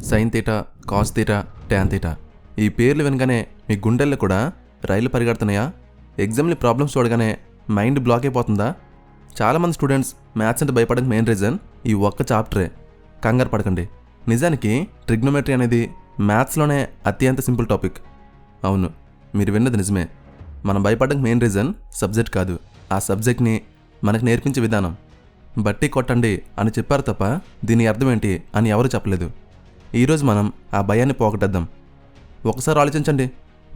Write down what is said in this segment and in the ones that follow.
Sine theta, cos theta, tan theta. ఈ పేర్లు వినగానే మీ గుండెల్లో కూడా రైలు పరిగెడుతున్నాయా? ఎగ్జామ్ని ప్రాబ్లమ్స్ చూడగానే మైండ్ బ్లాక్ అయిపోతుందా? చాలామంది స్టూడెంట్స్ మ్యాథ్స్ అంటే భయపడడానికి మెయిన్ రీజన్ ఈ ఒక్క చాప్టరే. కంగారు పడకండి. నిజానికి ట్రిగ్నోమెట్రీ అనేది మ్యాథ్స్లోనే అత్యంత సింపుల్ టాపిక్. అవును, మీరు విన్నది నిజమే. మనం భయపడడానికి మెయిన్ రీజన్ సబ్జెక్ట్ కాదు, ఆ సబ్జెక్ట్ని మనకు నేర్పించే విధానం. బట్టి కొట్టండి అని చెప్పారు తప్ప దీని అర్థం ఏంటి అని ఎవరు చెప్పలేదు. ఈరోజు మనం ఆ భయాన్ని పోగొట్టేద్దాం. ఒకసారి ఆలోచించండి,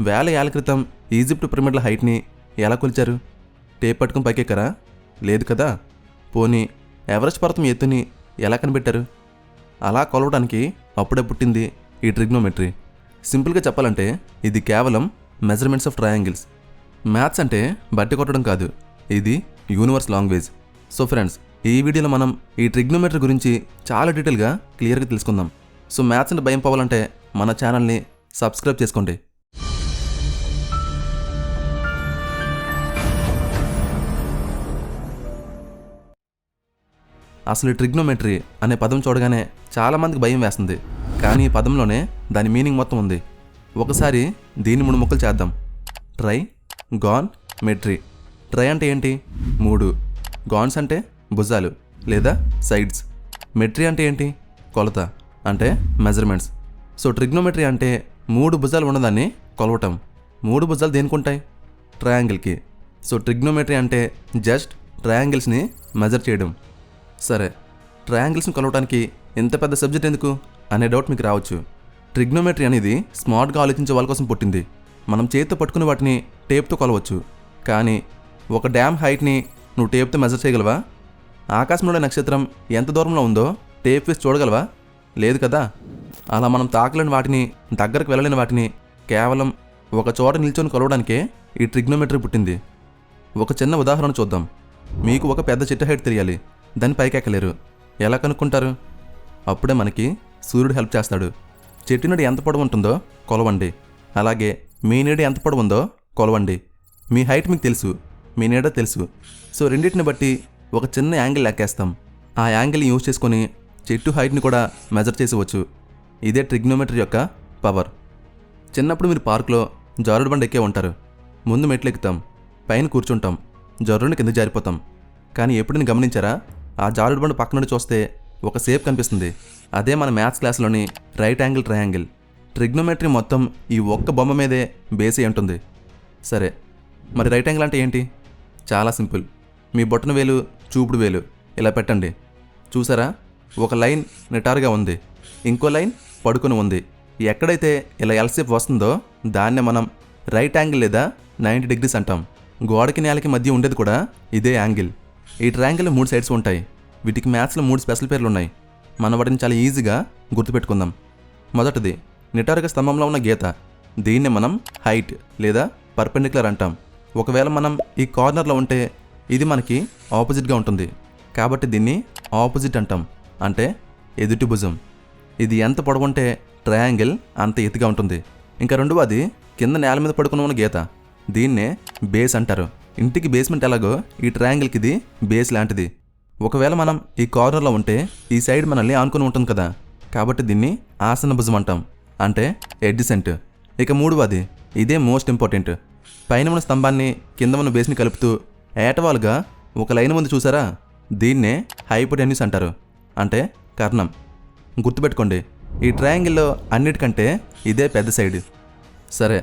వేల ఏళ్ల క్రితం ఈజిప్ట్ పిరమిడ్ల హైట్ని ఎలా కొలిచారు? టేప్ పట్టుకుని పైకెక్కరా? లేదు కదా. పోనీ ఎవరెస్ట్ పర్వతం ఎత్తుని ఎలా కనిపెట్టారు? అలా కొలవడానికి అప్పుడే పుట్టింది ఈ ట్రిగ్నోమెట్రీ. సింపుల్గా చెప్పాలంటే ఇది కేవలం మెజర్మెంట్స్ ఆఫ్ ట్రయాంగిల్స్. మ్యాథ్స్ అంటే బట్టి కొట్టడం కాదు, ఇది యూనివర్స్ లాంగ్వేజ్. సో ఫ్రెండ్స్, ఈ వీడియోలో మనం ఈ ట్రిగ్నోమెట్రీ గురించి చాలా డీటెయిల్గా క్లియర్గా తెలుసుకుందాం. సో మ్యాథ్స్ అంటే భయం పోవాలంటే మన ఛానల్ని సబ్స్క్రైబ్ చేసుకోండి. అసలు ఈ ట్రిగ్నోమెట్రీ అనే పదం చూడగానే చాలామందికి భయం వేస్తుంది, కానీ ఈ పదంలోనే దాని మీనింగ్ మొత్తం ఉంది. ఒకసారి దీన్ని 3 ముక్కలు చేద్దాం. Try, gone, మెట్రీ. ట్రై అంటే ఏంటి? 3. గాన్స్ అంటే భుజాలు లేదా సైడ్స్. మెట్రీ అంటే ఏంటి? కొలత అంటే మెజర్మెంట్స్. సో ట్రిగ్నోమెట్రీ అంటే 3 భుజాలు ఉన్నదాన్ని కొలవటం. 3 భుజాలు దేనికి ఉంటాయి? ట్రయాంగిల్కి. సో ట్రిగ్నోమెట్రీ అంటే జస్ట్ ట్రయాంగిల్స్ని మెజర్ చేయడం. సరే, ట్రయాంగిల్స్ని కొలవడానికి ఎంత పెద్ద సబ్జెక్ట్ ఎందుకు అనే డౌట్ మీకు రావచ్చు. ట్రిగ్నోమెట్రీ అనేది స్మార్ట్గా ఆలోచించే వాళ్ళ కోసం పుట్టింది. మనం చేతితో పట్టుకునే వాటిని టేప్తో కొలవచ్చు, కానీ ఒక డ్యామ్ హైట్ని నువ్వు టేప్తో మెజర్ చేయగలవా? ఆకాశంలో నక్షత్రం ఎంత దూరంలో ఉందో టేప్ వేసి చూడగలవా? లేదు కదా. అలా మనం తాకలేని వాటిని, దగ్గరకు వెళ్ళలేని వాటిని కేవలం ఒక చోట నిల్చొని కొలవడానికే ఈ ట్రిగ్నోమెట్రీ పుట్టింది. ఒక చిన్న ఉదాహరణ చూద్దాం. మీకు ఒక పెద్ద చెట్టు హైట్ తెలియాలి, దాన్ని పైకెక్కలేరు. ఎలా కనుక్కుంటారు? అప్పుడే మనకి సూర్యుడు హెల్ప్ చేస్తాడు. చెట్టు నీడ ఎంత పొడవు ఉంటుందో కొలవండి, అలాగే మీ నీడ ఎంత పొడవు ఉందో కొలవండి. మీ హైట్ మీకు తెలుసు, మీ నీడ తెలుసు. సో రెండింటిని బట్టి ఒక చిన్న యాంగిల్ లెక్కేస్తాం. ఆ యాంగిల్ని యూజ్ చేసుకొని చెట్టు హైట్ని కూడా మెజర్ చేసేవచ్చు. ఇదే ట్రిగ్నోమెట్రీ యొక్క పవర్. చిన్నప్పుడు మీరు పార్కులో జారుడు బండ ఎక్కే ఉంటారు. ముందు మెట్లు ఎక్కుతాం, పైన కూర్చుంటాం, జర్రుని కింద జారిపోతాం. కానీ ఎప్పుడైనా గమనించారా? ఆ జారుడు బండ పక్క నుండి చూస్తే ఒక షేప్ కనిపిస్తుంది. అదే మన మ్యాథ్స్ క్లాస్లోని రైట్ యాంగిల్ ట్రయాంగిల్. ట్రిగ్నోమెట్రీ మొత్తం ఈ ఒక్క బొమ్మ మీదే బేస్ అయి ఉంటుంది. సరే, మరి రైట్ యాంగిల్ అంటే ఏంటి? చాలా సింపుల్. మీ బొట్టన వేలు, చూపుడు వేలు ఇలా పెట్టండి. చూసారా? ఒక లైన్ నిటారుగా ఉంది, ఇంకో లైన్ పడుకొని ఉంది. ఎక్కడైతే ఇలా ఎల్షేప్ వస్తుందో దాన్నే మనం రైట్ యాంగిల్ లేదా 90 డిగ్రీస్ అంటాం. గోడకి నేలకి మధ్య ఉండేది కూడా ఇదే యాంగిల్. ఈ ట్రయాంగిల్లో 3 సైడ్స్ ఉంటాయి. వీటికి మ్యాథ్స్లో 3 స్పెషల్ పేర్లు ఉన్నాయి. మనం వాటిని చాలా ఈజీగా గుర్తుపెట్టుకుందాం. మొదటిది నిటారుగా స్తంభంలో ఉన్న గీత. దీన్నే మనం హైట్ లేదా పర్పెండిక్యులర్ అంటాం. ఒకవేళ మనం ఈ కార్నర్లో ఉంటే ఇది మనకి ఆపోజిట్గా ఉంటుంది, కాబట్టి దీన్ని ఆపోజిట్ అంటాం, అంటే ఎదుటి భుజం. ఇది ఎంత పొడవుంటే ట్రయాంగిల్ అంత ఎత్తుగా ఉంటుంది. ఇంకా రెండవది కింద నేల మీద పడుకుని ఉన్న గీత. దీన్నే బేస్ అంటారు. ఇంటికి బేస్మెంట్ ఎలాగో ఈ ట్రయాంగిల్కి ఇది బేస్ లాంటిది. ఒకవేళ మనం ఈ కార్నర్లో ఉంటే ఈ సైడ్ మనల్ని ఆనుకుని ఉంటుంది కదా, కాబట్టి దీన్ని ఆసన భుజం అంటాం, అంటే ఎడ్జసెంట్. ఇక మూడవది, ఇదే మోస్ట్ ఇంపార్టెంట్. పైన ఉన్న స్తంభాన్ని కింద ఉన్న బేస్ని కలుపుతూ ఏటవాలుగా ఒక లైన్ ఉంది చూసారా? దీన్నే హైపోటెన్యూస్ అంటారు, అంటే కర్ణం. గుర్తుపెట్టుకోండి, ఈ ట్రయాంగిల్లో అన్నిటికంటే ఇదే పెద్ద సైడ్. సరే,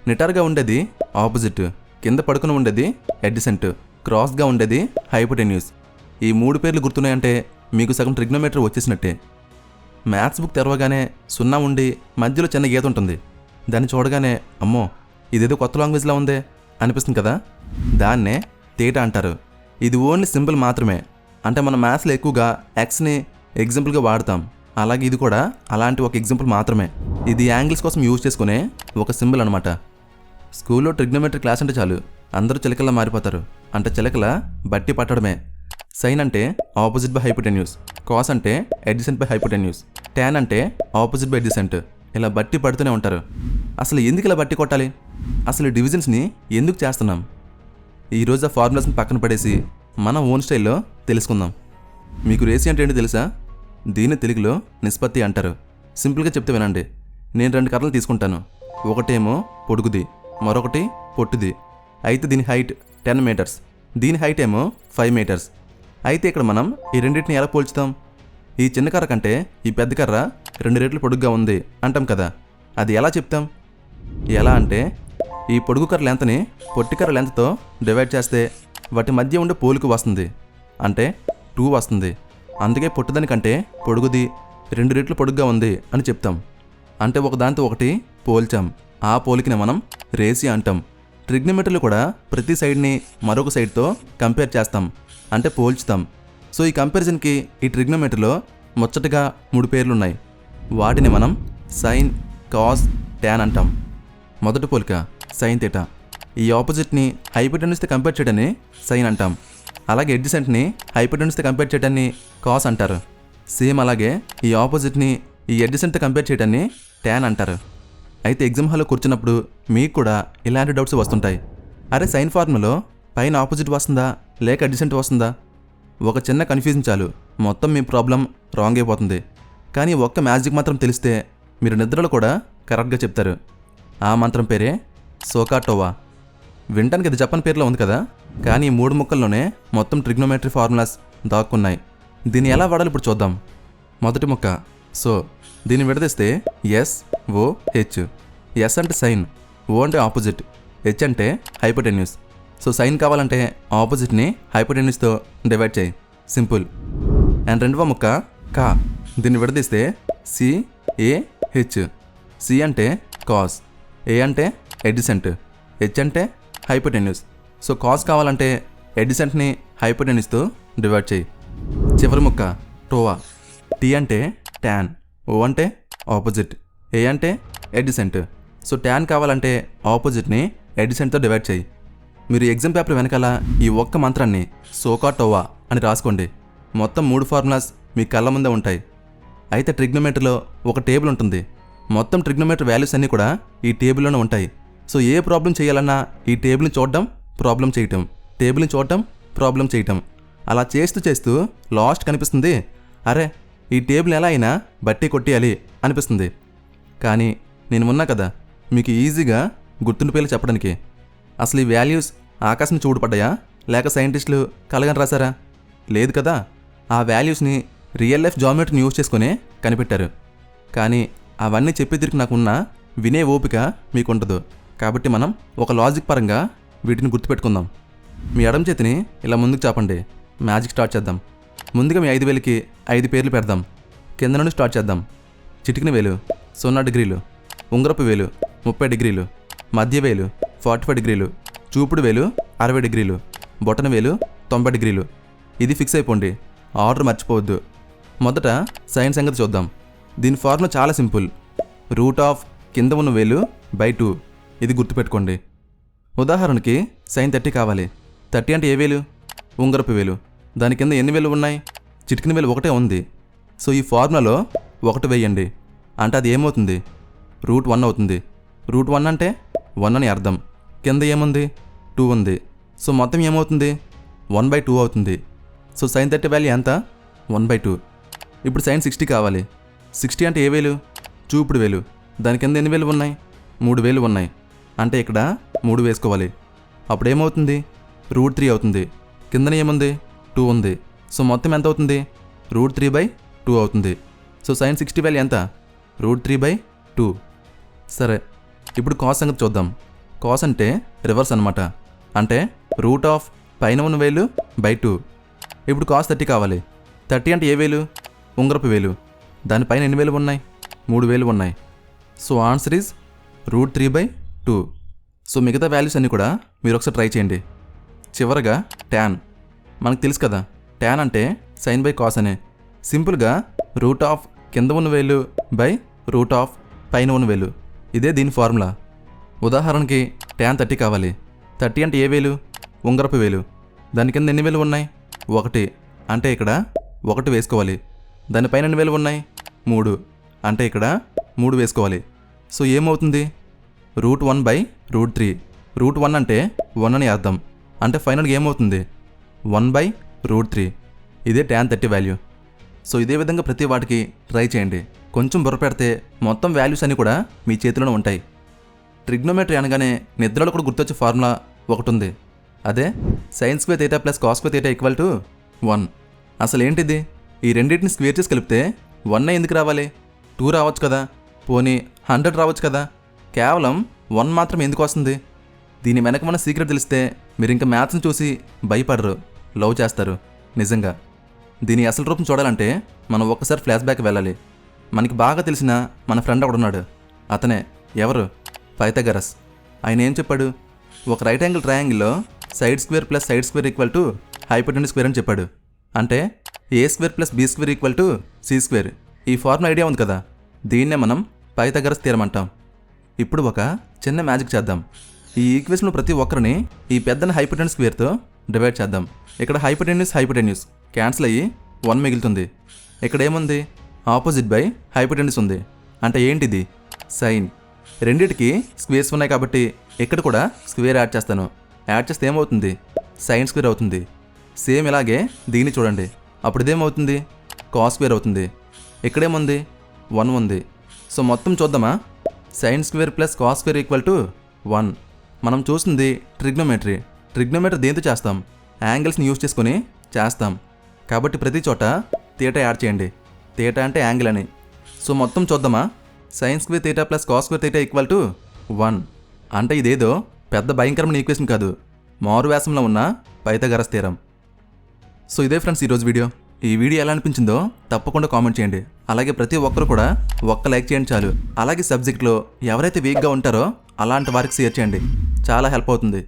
నిటారుగా ఉండేది ఆపోజిట్, కింద పడుకుని ఉండేది ఎడ్జసెంట్, క్రాస్గా ఉండేది హైపోటెన్యూస్. ఈ 3 పేర్లు గుర్తున్నాయంటే మీకు సగం ట్రిగ్నోమెట్రీ వచ్చేసినట్టే. మ్యాథ్స్ బుక్ తెరవగానే 0 ఉండి మధ్యలో చిన్న గీత ఉంటుంది. దాన్ని చూడగానే అమ్మో ఇదేదో కొత్త లాంగ్వేజ్లా ఉందే అనిపిస్తుంది కదా. దాన్నే తీటా అంటారు. ఇది ఓన్లీ సింబల్ మాత్రమే. అంటే మన మ్యాథ్స్లో ఎక్కువగా ఎక్స్ని ఎగ్జాంపుల్గా వాడతాం. అలాగే ఇది కూడా అలాంటి ఒక ఎగ్జాంపుల్ మాత్రమే. ఇది యాంగిల్స్ కోసం యూజ్ చేసుకునే ఒక సింబల్ అనమాట. స్కూల్లో ట్రిగ్నోమెట్రీ క్లాస్ అంటే చాలు అందరూ చిలకల్లా మారిపోతారు. అంటే చిలకల బట్టి పట్టడమే. సైన్ అంటే ఆపోజిట్ బై హైపోటెన్యూస్, కాస్ అంటే ఎడ్జసెంట్ బై హైపోటెన్యూస్, ట్యాన్ అంటే ఆపోజిట్ బై ఎడ్జసెంట్. ఇలా బట్టి పడుతూనే ఉంటారు. అసలు ఎందుకు ఇలా బట్టి కొట్టాలి? అసలు డివిజన్స్ని ఎందుకు చేస్తున్నాం? ఈరోజు ఆ ఫార్ములాస్ని పక్కన పడేసి మన ఓన్ స్టైల్లో తెలుసుకుందాం. మీకు రేషియో అంటే ఏంటో తెలుసా? దీన్ని తెలుగులో నిష్పత్తి అంటారు. సింపుల్గా చెప్తే వినండి. నేను 2 కర్రలు తీసుకుంటాను. ఒకటేమో పొడుగుది, మరొకటి పొట్టిది. అయితే దీని హైట్ 10 మీటర్స్, దీని హైట్ ఏమో 5 మీటర్స్. అయితే ఇక్కడ మనం ఈ రెండింటిని ఎలా పోల్చుతాం? ఈ చిన్న కర్ర కంటే ఈ పెద్ద కర్ర 2 రెట్లు పొడుగ్గా ఉంది అంటాం కదా. అది ఎలా చెప్తాం? ఎలా అంటే ఈ పొడుగు కర్ర లెంత్ని పొట్టి కర్ర లెంత్తో డివైడ్ చేస్తే వాటి మధ్య ఉండే పోలిక వస్తుంది. అంటే 2 వస్తుంది. అందుకే పొట్టిదాని కంటే పొడుగుది 2 రెట్లు పొడుగ్గా ఉంది అని చెప్తాం. అంటే ఒకదానితో ఒకటి పోల్చాం. ఆ పోలికని మనం రేషియో అంటాం. ట్రిగ్నోమెట్రీలో కూడా ప్రతి సైడ్ని మరొక సైడ్తో కంపేర్ చేస్తాం, అంటే పోల్చుతాం. సో ఈ కంపారిజన్కి ఈ ట్రిగ్నోమెట్రీలో ముచ్చటగా 3 పేర్లు ఉన్నాయి. వాటిని మనం సైన్, కాస్, టాన్ అంటాం. మొదటి పోలిక సైన్ థీటా. ఈ ఆపోజిట్ని హైపోటెన్యూస్తో కంపేర్ చేయడాన్ని సైన్ అంటాం. అలాగే ఎడ్జసెంట్ని హైపోటెన్యూస్తో కంపేర్ చేయడాన్ని కాస్ అంటారు. సేమ్ అలాగే ఈ ఆపోజిట్ని ఈ ఎడ్జసెంట్తో కంపేర్ చేయడాన్ని టాన్ అంటారు. అయితే ఎగ్జామ్ హాల్లో కూర్చున్నప్పుడు మీకు కూడా ఇలాంటి డౌట్స్ వస్తుంటాయి. అరే సైన్ ఫార్ములాలో పైన ఆపోజిట్ వస్తుందా లేక ఎడ్జసెంట్ వస్తుందా? ఒక చిన్న కన్ఫ్యూజన్ చాలు, మొత్తం మీ ప్రాబ్లం రాంగ్ అయిపోతుంది. కానీ ఒక్క మ్యాజిక్ మాత్రం తెలిస్తే మీరు నిద్రలో కూడా కరెక్ట్గా చెప్తారు. ఆ మంత్రం పేరే సోకాటోవా. వినటానికి అది జపాన్ పేరులో ఉంది కదా, కానీ ఈ 3 ముక్కల్లోనే మొత్తం ట్రిగ్నోమెట్రీ ఫార్ములాస్ దాక్కున్నాయి. దీన్ని ఎలా వాడాలి ఇప్పుడు చూద్దాం. మొదటి ముక్క సో. దీన్ని విడదీస్తే ఎస్, ఓ, హెచ్. ఎస్ అంటే సైన్, ఓ అంటే ఆపోజిట్, హెచ్ అంటే హైపోటెన్యూస్. సో సైన్ కావాలంటే ఆపోజిట్ని హైపోటెన్యూస్తో డివైడ్ చేయి, సింపుల్. అండ్ రెండవ ముక్క కా. దీన్ని విడదీస్తే సి, ఏ, హెచ్. సి అంటే కాస్, ఏ అంటే ఎడ్జసెంట్, హెచ్ అంటే హైపోటెన్యూస్. సో కాస్ కావాలంటే ఎడ్జసెంట్ని హైపోటెన్యూస్తో డివైడ్ చేయి. చివరి ముక్క టోవా. టీ అంటే టాన్, ఓ అంటే ఆపోజిట్, ఏ అంటే ఎడ్జసెంట్. సో టాన్ కావాలంటే ఆపోజిట్ని ఎడ్జసెంట్తో డివైడ్ చేయి. మీరు ఎగ్జామ్ పేపర్ వెనకాల ఈ ఒక్క మంత్రాన్ని సోకాటోవా అని రాసుకోండి. మొత్తం 3 ఫార్ములాస్ మీ కళ్ళ ముందే ఉంటాయి. అయితే ట్రిగ్నోమెట్రీలో ఒక టేబుల్ ఉంటుంది. మొత్తం ట్రిగ్నోమెట్రీ వాల్యూస్ అన్నీ కూడా ఈ టేబుల్లోనే ఉంటాయి. సో ఏ ప్రాబ్లం చేయాలన్నా ఈ టేబుల్ని చూడడం, ప్రాబ్లం చేయటం, టేబుల్ని చూడటం, ప్రాబ్లం చేయటం, అలా చేస్తూ చేస్తూ లాస్ట్ కనిపిస్తుంది అరే ఈ టేబుల్ ఎలా అయినా బట్టి కొట్టేయాలి అనిపిస్తుంది. కానీ నేను ఉన్నా కదా మీకు ఈజీగా గుర్తుండిపోయేలా చెప్పడానికి. అసలు ఈ వాల్యూస్ ఆకాశం చూడపడ్డాయా లేక సైంటిస్టులు కలగని రాశారా? లేదు కదా. ఆ వాల్యూస్ని రియల్ లైఫ్ జామెట్రీని యూజ్ చేసుకునే కనిపెట్టారు. కానీ అవన్నీ చెప్పే తిరిగి నాకున్న వినే ఓపిక మీకుండదు. కాబట్టి మనం ఒక లాజిక్ పరంగా వీటిని గుర్తుపెట్టుకుందాం. మీ ఎడమ చేతిని ఇలా ముందుకు చాపండి. మ్యాజిక్ స్టార్ట్ చేద్దాం. ముందుగా మీ 5 వేలకి 5 పేర్లు పెడదాం. కింద నుండి స్టార్ట్ చేద్దాం. చిటికిన వేలు 0 డిగ్రీలు, ఉంగరపు వేలు 30 డిగ్రీలు, మధ్య వేలు 45 డిగ్రీలు, చూపుడు వేలు 60 డిగ్రీలు, బొటన వేలు 90 డిగ్రీలు. ఇది ఫిక్స్ అయిపోండి, ఆర్డర్ మర్చిపోవద్దు. మొదట సైన్ సంగతి చూద్దాం. దీని ఫార్ములా చాలా సింపుల్, రూట్ ఆఫ్ కింద ఉన్న వేలు బై 2. ఇది గుర్తుపెట్టుకోండి. ఉదాహరణకి సైన్ 30 కావాలి. 30 అంటే ఏ వేలు? ఉంగరపు వేలు. దాని కింద ఎన్ని వేలు ఉన్నాయి? చిటికిన వేలు ఒకటే ఉంది. సో ఈ ఫార్ములాలో 1 వేయండి. అంటే అది ఏమవుతుంది? రూట్ 1 అవుతుంది. రూట్ 1 అంటే 1 అని అర్థం. కింద ఏముంది? 2 ఉంది. సో మొత్తం ఏమవుతుంది? 1/2 అవుతుంది. సో సైన్ 30 వాల్యూ ఎంత? 1/2. ఇప్పుడు సైన్ 60 కావాలి. 60 అంటే ఏ వేలు? చూపుడు వేలు. దాని కింద ఎన్ని వేలు ఉన్నాయి? 3 వేలు ఉన్నాయి. అంటే ఇక్కడ 3 వేసుకోవాలి. అప్పుడు ఏమవుతుంది? రూట్ 3 అవుతుంది. కిందన ఏముంది? 2 ఉంది. సో మొత్తం ఎంత అవుతుంది? రూట్ 3/2 అవుతుంది. సో సైన్ 60 వాల్యూ ఎంత? రూట్ 3/2. సరే, ఇప్పుడు కాస్ సంగతి చూద్దాం. కాస్ అంటే రివర్స్ అనమాట. అంటే రూట్ ఆఫ్ పైన ఉన్న వేలు బై 2. ఇప్పుడు కాస్ 30 కావాలి. 30 అంటే ఏ వేలు? ఉంగరపు వేలు. దానిపైన ఎన్ని వేలు ఉన్నాయి? 3 వేలు ఉన్నాయి. So answer is root 3/2. So మిగతా వాల్యూస్ అన్నీ కూడా మీరు ఒకసారి ట్రై చేయండి. చివరగా ట్యాన్. మనకు తెలుసు కదా, ట్యాన్ అంటే సైన్ బై కాస్ అనే. సింపుల్గా రూట్ ఆఫ్ కింద ఉన్న వేలు బై రూట్ ఆఫ్ పైన ఉన్న వేలు. ఇదే దీని ఫార్ములా. ఉదాహరణకి ట్యాన్ 30 కావాలి. 30 అంటే ఏ వేలు? ఉంగరపు వేలు. దాని కింద ఎన్ని వేలు ఉన్నాయి? 1. అంటే ఇక్కడ 1 వేసుకోవాలి. దానిపైన ఎన్ని వేలు ఉన్నాయి? 3. అంటే ఇక్కడ 3 వేసుకోవాలి. సో ఏమవుతుంది? రూట్ 1/√3. రూట్ 1 అంటే 1 అని అర్థం. అంటే ఫైనల్గా ఏమవుతుంది? 1/√3. ఇదే ట్యాన్ 30 వాల్యూ. సో ఇదే విధంగా ప్రతి వాటికి ట్రై చేయండి. కొంచెం బుర్ర పెడితే మొత్తం వాల్యూస్ అన్నీ కూడా మీ చేతిలోనే ఉంటాయి. ట్రిగ్నోమెట్రీ అనగానే నిద్రలో కూడా గుర్తొచ్చే ఫార్ములా ఒకటి ఉంది. అదే sine square theta plus cos square theta equal to 1. అసలు ఏంటిది? ఈ రెండింటిని స్క్వేర్ చేసి కలిపితే 1 ఎందుకు రావాలి? 2 రావచ్చు కదా, పోనీ 100 రావచ్చు కదా. కేవలం 1 మాత్రం ఎందుకు వస్తుంది? దీని వెనక మన సీక్రెట్ తెలిస్తే మీరు ఇంకా మ్యాథ్స్ని చూసి భయపడరు, లవ్ చేస్తారు. నిజంగా దీని అసలు రూపం చూడాలంటే మనం ఒక్కసారి ఫ్లాష్ బ్యాక్ వెళ్ళాలి. మనకి బాగా తెలిసిన మన ఫ్రెండ్ ఒకడున్నాడు. అతనే ఎవరు? పైథాగరస్. ఆయన ఏం చెప్పాడు? ఒక రైట్ యాంగిల్ ట్రయాంగిల్లో side square plus side square equal to hypotenuse square అని చెప్పాడు. అంటే A square plus B square equal to C square. ఈ ఫార్ములా ఐడియా ఉంది కదా, దీన్నే మనం పైథాగరస్ థియరం అంటాం. ఇప్పుడు ఒక చిన్న మ్యాజిక్ చేద్దాం. ఈ ఈక్వేషన్లో ప్రతి ఒక్కరిని ఈ పెద్దని హైపోటెన్యూస్ స్క్వేర్తో డివైడ్ చేద్దాం. ఇక్కడ హైపోటెన్యూస్ క్యాన్సిల్ అయ్యి 1 మిగులుతుంది. ఇక్కడ ఏముంది? ఆపోజిట్ బై హైపోటెన్యూస్ ఉంది. అంటే ఏంటిది? సైన్. రెండిటికి స్క్వేర్స్ ఉన్నాయి కాబట్టి ఇక్కడ కూడా స్క్వేర్ యాడ్ చేస్తాను. యాడ్ చేస్తే ఏమవుతుంది? సైన్ స్క్వేర్ అవుతుంది. సేమ్ ఇలాగే దీన్ని చూడండి. అప్పుడు ఇదేమవుతుంది? కాస్ స్క్వేర్ అవుతుంది. ఇక్కడేముంది? 1 ఉంది. సో మొత్తం చూద్దామా? Sine square plus cos square equal to 1. మనం చూస్తుంది ట్రిగ్నోమెట్రీ. ట్రిగ్నోమెట్రీ దేంతో చేస్తాం? యాంగిల్స్ని యూజ్ చేసుకొని చేస్తాం. కాబట్టి ప్రతి చోట థీటా యాడ్ చేయండి. థీటా అంటే యాంగిల్ అని. సో మొత్తం చూద్దామా? Sine square theta plus cos square theta equal to 1. అంటే ఇదేదో పెద్ద భయంకరమైన ఈక్వేషన్ కాదు, మారువ్యాసంలో ఉన్న పైథాగరస్ థియరం. సో ఇదే ఫ్రెండ్స్ ఈరోజు వీడియో. ఈ వీడియో ఎలా అనిపించిందో తప్పకుండా కామెంట్ చేయండి. అలాగే ప్రతి ఒక్కరు కూడా ఒక్క లైక్ చేయండి చాలు. అలాగే సబ్జెక్ట్లో ఎవరైతే వీక్గా ఉంటారో అలాంటి వారికి షేర్ చేయండి, చాలా హెల్ప్ అవుతుంది.